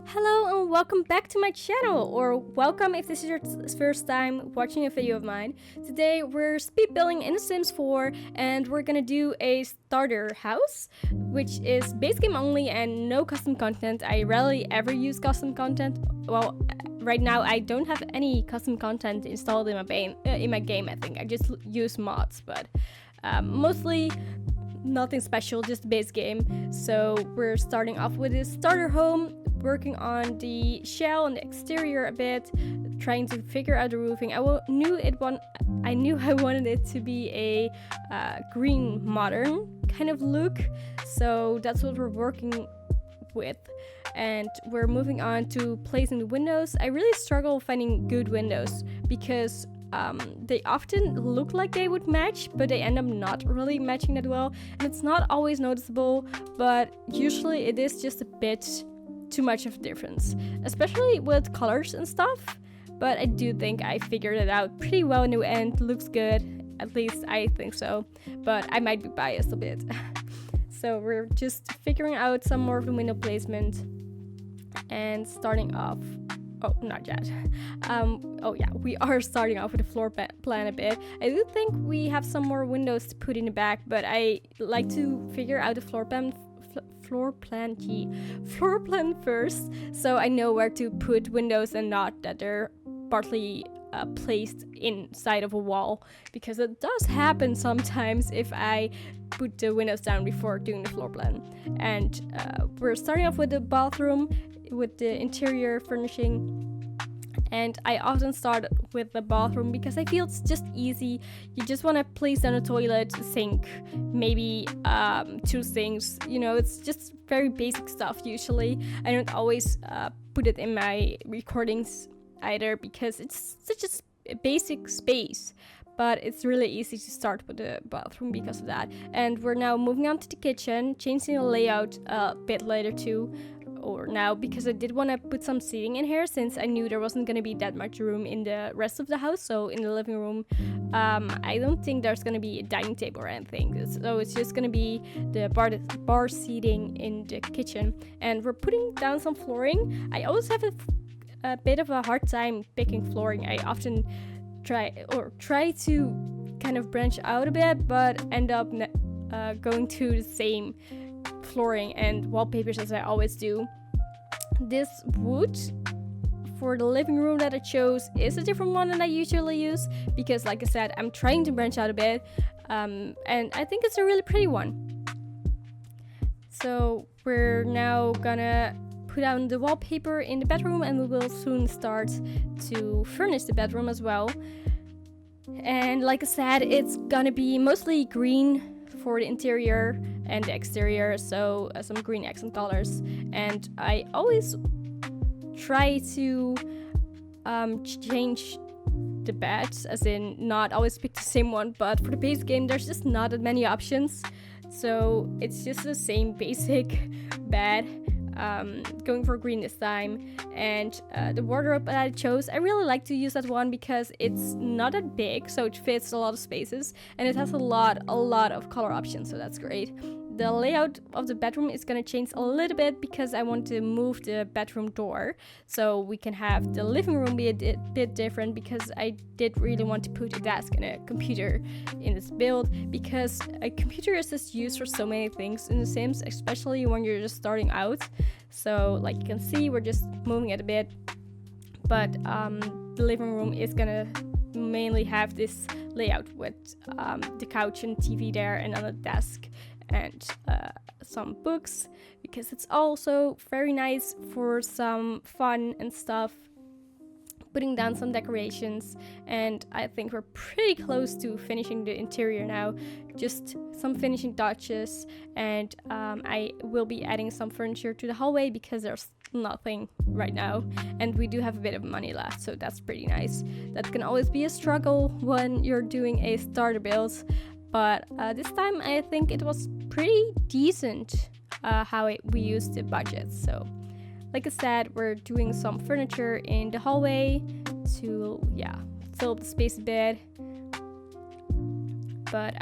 Hello and welcome back to my channel, or welcome if this is your first time watching a video of mine. Today we're speed building in The Sims 4 and we're gonna do a starter house, which is base game only and no custom content. I rarely ever use custom content. Well, right now I don't have any custom content installed in my game. I think I just use mods, but mostly nothing special, just base game. So we're starting off with this starter home, working on the shell and the exterior a bit, trying to figure out the roofing. I knew I wanted it to be a green modern kind of look, so that's what we're working with. And we're moving on to placing the windows. I really struggle finding good windows because they often look like they would match, but they end up not really matching that well, and it's not always noticeable, but usually it is just a bit too much of a difference, especially with colors and stuff. But I do think I figured it out pretty well in the end. Looks good, at least I think so, but I might be biased a bit. So we're just figuring out some more of the window placement and starting off. Oh, not yet. We are starting off with the floor plan a bit. I do think we have some more windows to put in the back, but I like to figure out the floor plan first, so I know where to put windows and not that they're partly placed inside of a wall, because it does happen sometimes if I put the windows down before doing the floor plan. And we're starting off with the bathroom, with the interior furnishing. And I often start with the bathroom because I feel it's just easy. You just want to place down a toilet, a sink, maybe 2 sinks. You know, it's just very basic stuff usually. I don't always put it in my recordings either because it's such a basic space. But it's really easy to start with the bathroom because of that. And we're now moving on to the kitchen, changing the layout a bit later too. Or now, because I did want to put some seating in here since I knew there wasn't going to be that much room in the rest of the house. So in the living room, I don't think there's going to be a dining table or anything. So it's just going to be the bar seating in the kitchen. And we're putting down some flooring. I always have a bit of a hard time picking flooring. I often try to kind of branch out a bit, but end up going to the same flooring and wallpapers as I always do. This wood for the living room that I chose is a different one than I usually use because, like I said, I'm trying to branch out a bit, and I think it's a really pretty one. So we're now gonna put down the wallpaper in the bedroom, and we will soon start to furnish the bedroom as well. And like I said, it's gonna be mostly green for the interior and the exterior, so some green accent colors. And I always try to change the beds, as in not always pick the same one, but for the base game there's just not that many options, so it's just the same basic bed. Going for green this time. And the wardrobe that I chose, I really like to use that one because it's not that big, so it fits a lot of spaces, and it has a lot of color options, so that's great. The layout of the bedroom is going to change a little bit because I want to move the bedroom door so we can have the living room be a bit different, because I did really want to put a desk and a computer in this build, because a computer is just used for so many things in The Sims, especially when you're just starting out. So like you can see, we're just moving it a bit, but the living room is gonna mainly have this layout with the couch and TV there, and on the desk and some books, because it's also very nice for some fun and stuff. Putting down some decorations, and I think we're pretty close to finishing the interior now. Just some finishing touches, and I will be adding some furniture to the hallway because there's nothing right now, and we do have a bit of money left, so that's pretty nice. That can always be a struggle when you're doing a starter build, but this time I think it was pretty decent how we used the budget. So like I said, we're doing some furniture in the hallway to fill up the space a bit, but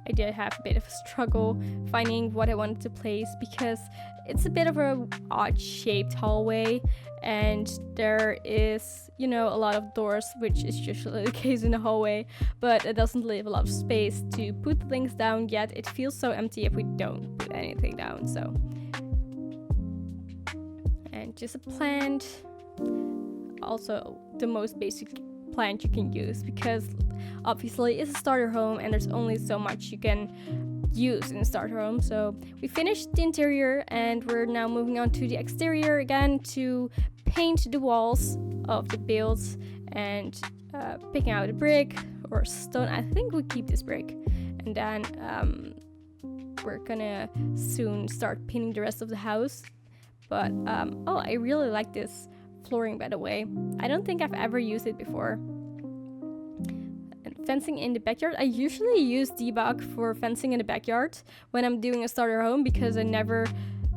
I did have a bit of a struggle finding what I wanted to place, because it's a bit of a odd shaped hallway, and there is, you know, a lot of doors, which is usually the case in the hallway, but it doesn't leave a lot of space to put things down, yet it feels so empty if we don't put anything down. So, and just a plant, also the most basic plant you can use, because obviously it's a starter home and there's only so much you can use in a starter home. So we finished the interior and we're now moving on to the exterior again to paint the walls of the builds and picking out a brick or stone. I think we keep this brick, and then we're gonna soon start painting the rest of the house. But oh, I really like this flooring, by the way. I don't think I've ever used it before. And fencing in the backyard, I usually use debug for fencing in the backyard when I'm doing a starter home, because I never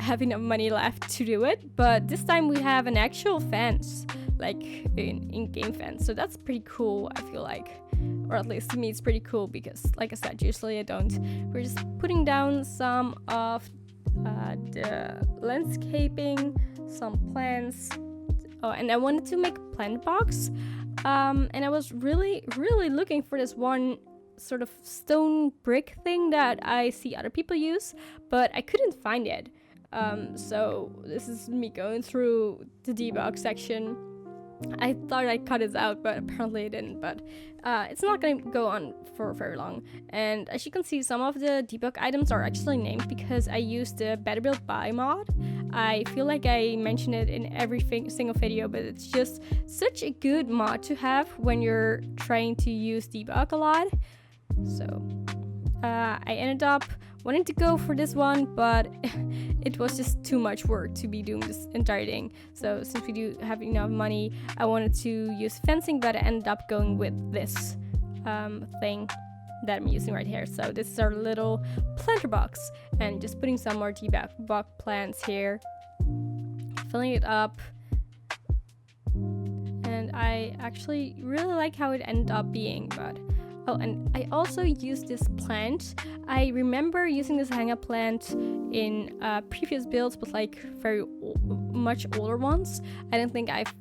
have enough money left to do it. But this time we have an actual fence, like an in-game fence, so that's pretty cool, I feel like. Or at least to me it's pretty cool, because like I said, usually I don't. We're just putting down some of the landscaping, some plants. Oh, and I wanted to make a plant box, and I was really looking for this one sort of stone brick thing that I see other people use, but I couldn't find it. So this is me going through the debug section. I thought I cut it out, but apparently I didn't. But it's not going to go on for very long. And as you can see, some of the debug items are actually named because I used the Better Build Buy mod. I feel like I mentioned it in every single video, but it's just such a good mod to have when you're trying to use debug a lot. So I ended up wanting to go for this one, but it was just too much work to be doing this entire thing. So since we do have enough money, I wanted to use fencing, but I ended up going with this thing that I'm using right here. So this is our little planter box, and just putting some more debug plants here, filling it up. And I actually really like how it ended up being, but oh, and I also used this plant. I remember using this hang-up plant in previous builds, but like very much older ones. I don't think I've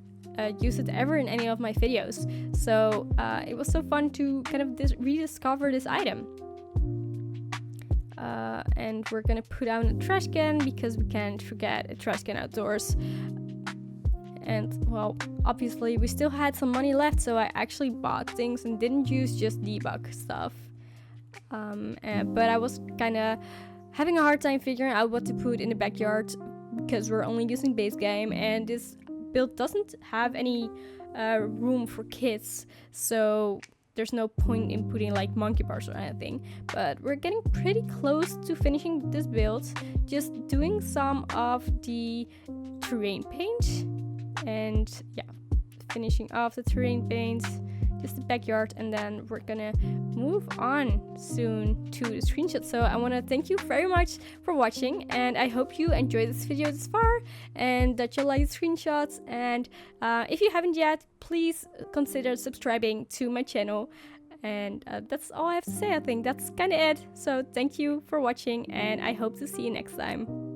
used it ever in any of my videos. So it was so fun to kind of rediscover this item. And we're gonna put down a trash can, because we can't forget a trash can outdoors. And well, obviously we still had some money left, so I actually bought things and didn't use just debug stuff. But I was kind of having a hard time figuring out what to put in the backyard, because we're only using base game and this build doesn't have any room for kids, so there's no point in putting like monkey bars or anything. But we're getting pretty close to finishing this build, just doing some of the terrain paint. And yeah, finishing off the terrain paint, just the backyard, and then we're gonna move on soon to the screenshot. So I want to thank you very much for watching, and I hope you enjoyed this video this far and that you like the screenshots. And if you haven't yet, please consider subscribing to my channel. And that's all I have to say. I think that's kind of it. So thank you for watching, and I hope to see you next time.